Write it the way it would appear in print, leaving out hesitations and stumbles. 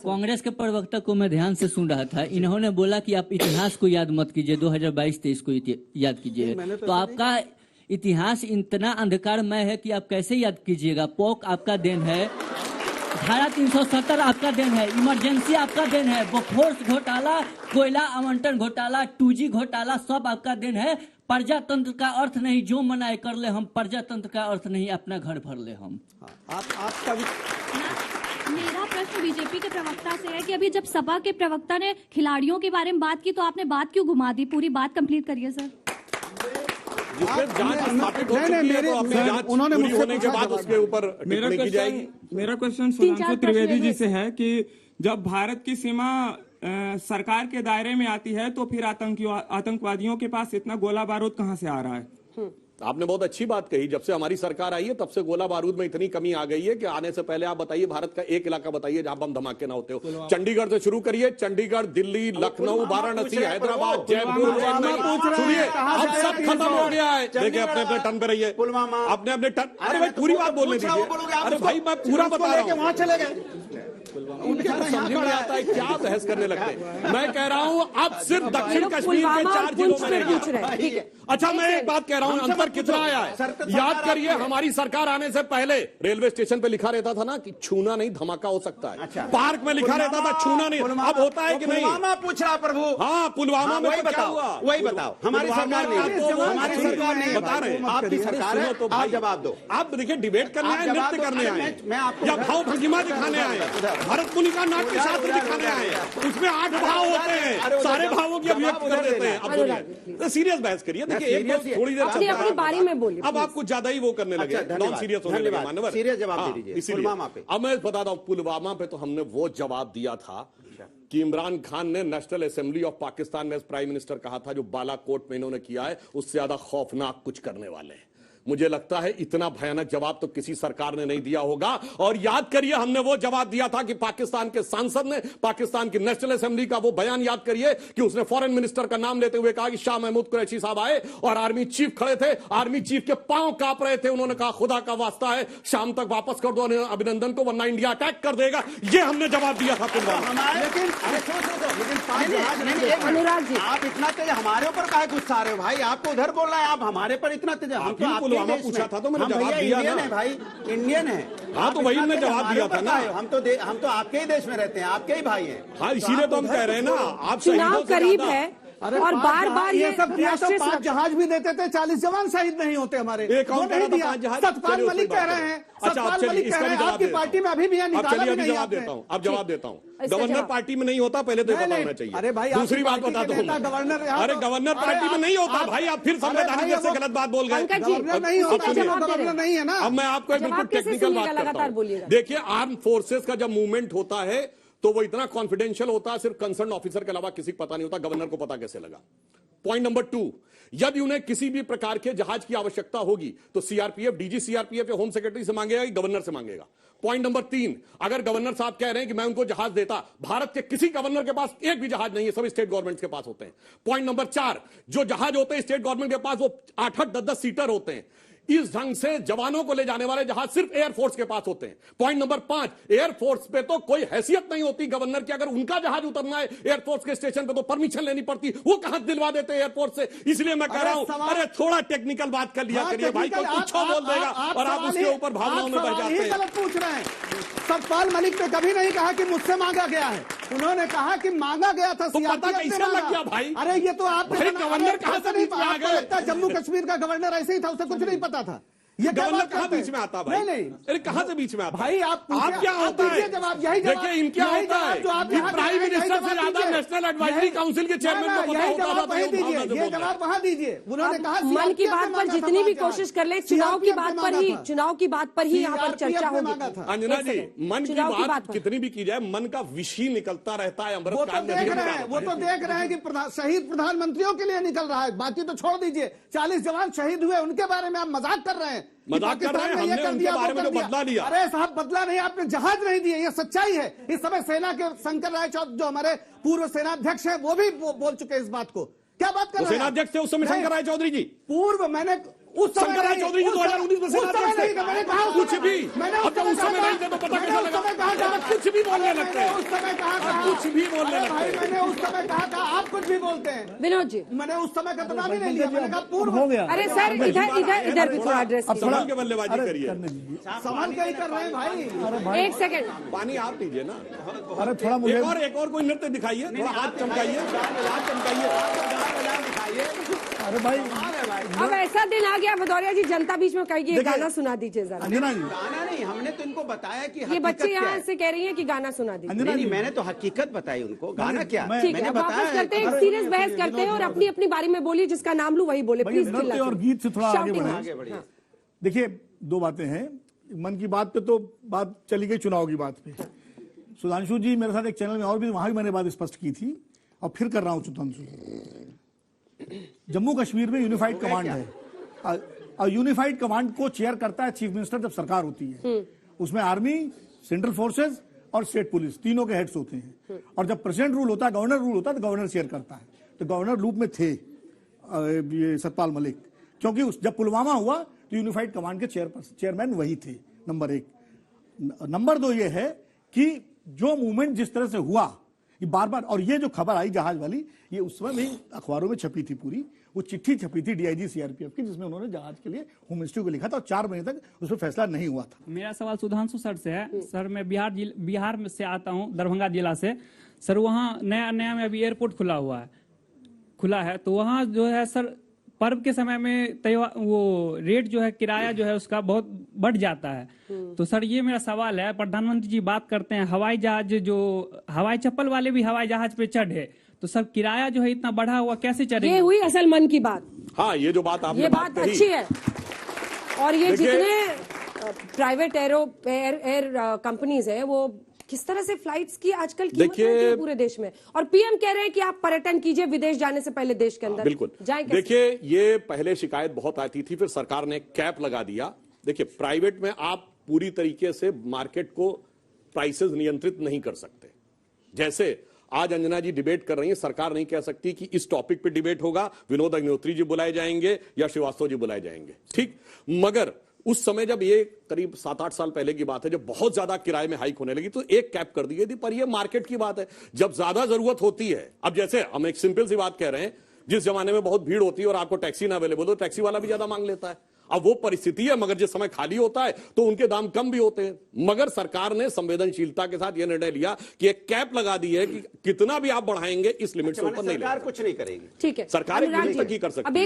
कांग्रेस के प्रवक्ता को मैं ध्यान से सुन रहा था, इन्होंने बोला कि आप इतिहास को याद मत कीजिए, 2022-23 को याद कीजिए। तो आपका इतिहास इतना अंधकारमय है कि आप कैसे याद कीजिएगा। पोक आपका देन है, धारा 370 आपका देन है, इमरजेंसी आपका देन है, बोफोर्स घोटाला, कोयला आवंटन घोटाला, 2G घोटाला सब आपका देन है। प्रजातंत्र का अर्थ नहीं जो मनाए कर ले हम, प्रजातंत्र का अर्थ नहीं अपना घर भर ले हम। आपका मेरा प्रश्न बीजेपी के प्रवक्ता से है कि अभी जब सपा के प्रवक्ता ने खिलाड़ियों के बारे में बात की तो आपने बात क्यों घुमा दी? पूरी बात कंप्लीट करिए सर। उन्होंने होने के बाद उसके ऊपर टिप्पणी की जाएगी। मेरा क्वेश्चन सुधांशु त्रिवेदी जी से है कि जब भारत की सीमा सरकार के दायरे में आती है तो फिर आतंकवादियों के पास इतना गोला बारूद कहां से आ रहा है? आपने बहुत अच्छी बात कही। जब से हमारी सरकार आई है तब से गोला बारूद में इतनी कमी आ गई है कि आने से पहले आप बताइए भारत का एक इलाका बताइए जहां बम धमाके ना होते हो। चंडीगढ़ से शुरू करिए, चंडीगढ़, दिल्ली, लखनऊ, वाराणसी, हैदराबाद, जयपुर, सुनिए अब सब खत्म हो गया है। देखिए अपने अपने टर्न पे रहिए, अपने अपने टर्न। अरे भाई पूरी बात बोलने दीजिए। अरे भाई मैं पूरा बता रहा हूँ, वहां चले गए। उनके समझ में आता है क्या बहस करने लगते हैं। मैं कह रहा हूँ अब सिर्फ दक्षिण कश्मीर के 4 जिलों में नहीं। अच्छा मैं एक बात कह रहा हूँ, अंतर कितना आया है याद करिए। हमारी सरकार आने से पहले रेलवे स्टेशन पे लिखा रहता था ना कि छूना नहीं धमाका हो सकता है। पार्क में लिखा रहता था छूना नहीं। अब होता है कि नहीं? पुलवामा पूछ रहा प्रभु। हाँ पुलवामा में बताओ, वही बताओ। हमारी सरकार नहीं बता रहे, आपकी सरकार है तो आप जवाब दो। आप देखिए डिबेट करने आए, नृत्य करने आए या भाव भंगिमा दिखाने आए, भरत मुनि का नाट्य शास्त्र दिखाने आए। उसमें 8 भाव होते हैं, सारे भावों की अभिव्यक्ति कर देते हैं। अब सुनिए सीरियस बहस करिए। देखिए एक थोड़ी देर अपनी अपनी बारी में बोलिए। अब आप कुछ ज्यादा ही वो करने लगे, नॉन सीरियस होने लगे मानवर। सीरियस जवाब दे दीजिए पुलवामा पे। अब मैं बताता हूँ पुलवामा पे तो हमने वो जवाब दिया था कि इमरान खान ने नेशनल असेंबली ऑफ पाकिस्तान में प्राइम मिनिस्टर कहा था जो बालाकोट में इन्होंने किया है उससे ज्यादा खौफनाक कुछ करने वाले हैं। मुझे लगता है इतना भयानक जवाब तो किसी सरकार ने नहीं दिया होगा। और याद करिए हमने वो जवाब दिया था कि पाकिस्तान के सांसद ने पाकिस्तान की नेशनल असेंबली का वो बयान याद करिए कि उसने फॉरेन मिनिस्टर का नाम लेते हुए कहा कि शाह महमूद कुरैशी साहब आए और आर्मी चीफ खड़े थे, आर्मी चीफ के पांव कांप रहे थे। उन्होंने कहा खुदा का वास्ता है शाम तक वापस कर दो अभिनंदन को वरना इंडिया अटैक कर देगा। ये हमने जवाब दिया था पुलवामा। लेकिन अनुराग जी आप इतना तेज हमारे ऊपर काहे गुस्सा आ रहे हो भाई? आपको उधर बोलना है, आप हमारे पर इतना तेज। हम तो पुलवामा पूछा था तो मैंने जवाब दिया ना। है भाई, इंडियन है। हाँ तो वही मैंने जवाब दिया था ना। हम तो आपके ही देश में रहते हैं, आपके ही भाई हैं। हाँ इसीलिए तो हम कह रहे हैं ना आप चुनाव करीब है और बार बार ये सब 5 जहाज भी देते थे, 40 जवान शहीद नहीं होते हमारे। सतपाल मलिक कह रहे हैं, सतपाल मलिक कह रहे हैं आपकी पार्टी में अभी भी है, निकाला भी नहीं। जवाब देता हूँ, अब जवाब देता हूँ। गवर्नर पार्टी में नहीं होता पहले तो पता होना चाहिए। अरे भाई दूसरी बात बता दो, अरे गवर्नर पार्टी में नहीं होता भाई। आप फिर संवैधानिक जैसे गलत बात बोल गए। गवर्नर नहीं है ना। अब मैं आपको बिल्कुल टेक्निकल बात करता हूँ। देखिए आर्म फोर्सेस का जब मूवमेंट होता है तो वो इतना कॉन्फिडेंशियल होता है, सिर्फ कंसर्न ऑफिसर के अलावा किसी को पता नहीं होता। गवर्नर को पता कैसे लगा? पॉइंट नंबर 2, यदि उन्हें किसी भी प्रकार के जहाज की आवश्यकता होगी तो सीआरपीएफ, डीजी सीआरपीएफ या होम सेक्रेटरी से मांगेगा कि गवर्नर से मांगेगा। पॉइंट नंबर 3, अगर गवर्नर साहब कह रहे हैं कि मैं उनको जहाज देता, भारत के किसी गवर्नर के पास एक भी जहाज नहीं है, सब स्टेट गवर्नमेंट के पास होते हैं। पॉइंट नंबर 4, जो जहाज होते हैं स्टेट गवर्नमेंट के पास वो 8-8, 10-10 सीटर होते हैं। इस ढंग से जवानों को ले जाने वाले जहाज सिर्फ एयरफोर्स के पास होते हैं। पॉइंट नंबर 5, एयरफोर्स पे तो कोई हैसियत नहीं होती गवर्नर की। अगर उनका जहाज उतरना है एयरफोर्स के स्टेशन पे तो परमिशन लेनी पड़ती, वो कहां दिलवा देते हैं एयरफोर्स से। इसलिए मैं कह रहा हूं अरे थोड़ा टेक्निकल बात कर लिया करिए भाई, कोई कुछ बोल देगा और आप उसके ऊपर भावनाओं में बह जाते हैं। गलत पूछ रहे हैं। सतपाल मलिक ने कभी नहीं कहा कि मुझसे मांगा गया है, उन्होंने कहा कि मांगा गया था। तो पता कैसे लग गया भाई? अरे ये तो आप गवर्नर कहां से बीच में आ गए? जम्मू कश्मीर का गवर्नर ऐसे ही था, उसे कुछ नहीं पता था। ये गवर्नर कहां बीच में आता भाई? नहीं अरे कहां से बीच में आता भाई? आप क्या होता है? देखिए इनके होता है कि प्राइम मिनिस्टर से ज्यादा नेशनल एडवाइजरी काउंसिल के चेयरमैन को पता होता था। ये जवाब वहां दीजिए। उन्होंने कहा मन की बात पर जितनी भी कोशिश कर ले, चुनाव की बात पर ही यहाँ पर चर्चा होगी। अंजना जी मन की बात कितनी भी की जाए, मन का विष ही निकलता रहता है। वो तो देख रहे हैं कि शहीद प्रधानमंत्रियों के लिए निकल रहा है, बाकी तो छोड़ दीजिए। 40 जवान शहीद हुए उनके बारे में आप मजाक कर रहे हैं। मजाक कर रहे हैं, हमने उनके बारे में जो बदला लिया। अरे साहब बदला नहीं, आपने जहाज नहीं दिए, ये सच्चाई है। इस समय सेना के शंकर राय चौधरी जो हमारे पूर्व सेनाध्यक्ष हैं वो भी बोल चुके हैं इस बात को। क्या बात कर रहे हैं? सेनाध्यक्ष थे उस समय शंकर राय चौधरी जी। पूर्व मैंने उस समय शंकरराव चौधरी जी 2019 में सेनाध्यक्ष थे। मैंने कहा कुछ भी, अब जब उस समय नहीं थे तो पता कैसे लगा? कुछ भी बोलने लगते हैं, उस समय कहा था, कुछ भी बोलने लगते भाई हैं। मैंने उस समय कहा था, आप कुछ भी बोलते हैं। विनोद जी, मैंने उस समय का तो नाम ही नहीं लिया, मैंने कहा पूर्व हो गया। अरे सर इधर भी थोड़ा एड्रेस कीजिए। संभल के बल्लेबाजी करिए। सवाल क्या ही कर रहे हैं भाई। एक सेकंड, पानी आप पीजिए ना। अरे थोड़ा मुझे एक और कोई नृत्य दिखाइए, थोड़ा हाथ चमकाइए, हाथ चमकाइए। अरे भाई अब ऐसा दिन आ गया भदौरिया जी, जनता बीच में कहिए गाना सुना दीजिए जरा। अंजना जी, गाना नहीं, हमने तो इनको बताया कि ये बच्चे यहाँ से कह रही हैं कि गाना सुना दीजिए। अंजना जी, मैंने तो हकीकत बताई उनको, गाना क्या मैं- ठीक है, अब वापस करते हैं, सीरियस बहस करते हैं और अपनी अपनी बारी में बोलिए, जिसका नाम लूं वही बोले प्लीज। नृत्य और गीत से थोड़ा आगे Shouting बढ़े। देखिए, दो बातें हैं। मन की बात पे तो बात चली गई चुनाव की बात पे। सुधांशु जी मेरे साथ एक चैनल में और भी, वहां भी मैंने बात स्पष्ट की थी और फिर कर रहा हूं सुधांशु। जम्मू कश्मीर में यूनिफाइड कमांड है और यूनिफाइड कमांड को चेयर करता है चीफ मिनिस्टर जब सरकार होती है। उसमें आर्मी, सेंट्रल फोर्सेस और स्टेट पुलिस तीनों के हेड्स होते हैं। और जब प्रेसिडेंट रूल होता है, गवर्नर रूल होता है, तो गवर्नर चेयर करता है। तो गवर्नर रूप में थे ये सतपाल मलिक, क्योंकि जब पुलवामा हुआ तो यूनिफाइड कमांड के चेयरमैन वही थे। नंबर एक। नंबर दो ये है कि जो मूवमेंट जिस तरह से हुआ, ये बार बार, और ये जो खबर आई जहाज वाली, ये उस समय भी अखबारों में छपी थी पूरी। वो चिट्ठी छपी थी डीआईजी सीआरपीएफ की, जिसमें उन्होंने जहाज के लिए होम मिनिस्ट्री को लिखा था और 4 महीने तक उस पर फैसला नहीं हुआ था। मेरा सवाल सुधांशु सर से है। सर मैं बिहार में से आता हूँ, दरभंगा जिला से। सर वहाँ नया में अभी एयरपोर्ट खुला है, तो वहाँ जो है सर पर्व के समय में वो रेट जो है, किराया जो है उसका बहुत बढ़ जाता है। तो सर ये मेरा सवाल है, प्रधानमंत्री जी बात करते हैं हवाई जहाज, जो हवाई चप्पल वाले भी हवाई जहाज पे चढ़े, तो सर किराया जो है इतना बढ़ा हुआ कैसे चढ़ेगा? ये हुई असल मन की बात। हाँ, ये जो बात आपने ये बात कही, अच्छी है। और ये जितने प्राइवेट एयर कंपनीज है, वो किस तरह से फ्लाइट्स की आजकल कीमत बढ़ती है पूरे देश में। और पीएम कह रहे हैं कि आप पर्यटन कीजिए विदेश जाने से पहले देश के अंदर। बिल्कुल। देखिए, ये पहले शिकायत बहुत आती थी, फिर सरकार ने कैप लगा दिया। देखिए, प्राइवेट में आप पूरी तरीके से मार्केट को प्राइसेस नियंत्रित नहीं कर सकते। जैसे आज अंजना जी डिबेट कर रही है, सरकार नहीं कह सकती कि इस टॉपिक पे डिबेट होगा, विनोद अग्निहोत्री जी बुलाए जाएंगे या श्रीवास्तव जी बुलाए जाएंगे, ठीक। मगर उस समय जब ये करीब 7-8 साल पहले की बात है, जब बहुत ज्यादा किराए में हाइक होने लगी, तो एक कैप कर दी गई थी। पर ये मार्केट की बात है, जब ज्यादा जरूरत होती है, अब जैसे हम एक सिंपल सी बात कह रहे हैं, जिस जमाने में बहुत भीड़ होती है और आपको टैक्सी ना अवेलेबल हो, तो टैक्सी वाला भी ज्यादा मांग लेता है। अब वो परिस्थिति है, मगर जिस समय खाली होता है तो उनके दाम कम भी होते हैं। मगर सरकार ने संवेदनशीलता के साथ यह निर्णय लिया कि एक कैप लगा दी है कि कितना भी आप बढ़ाएंगे, इस लिमिट से ऊपर नहीं। सरकार कुछ नहीं करेगी। ठीक है, सरकार एक लिमिट तक ही कर सकती है।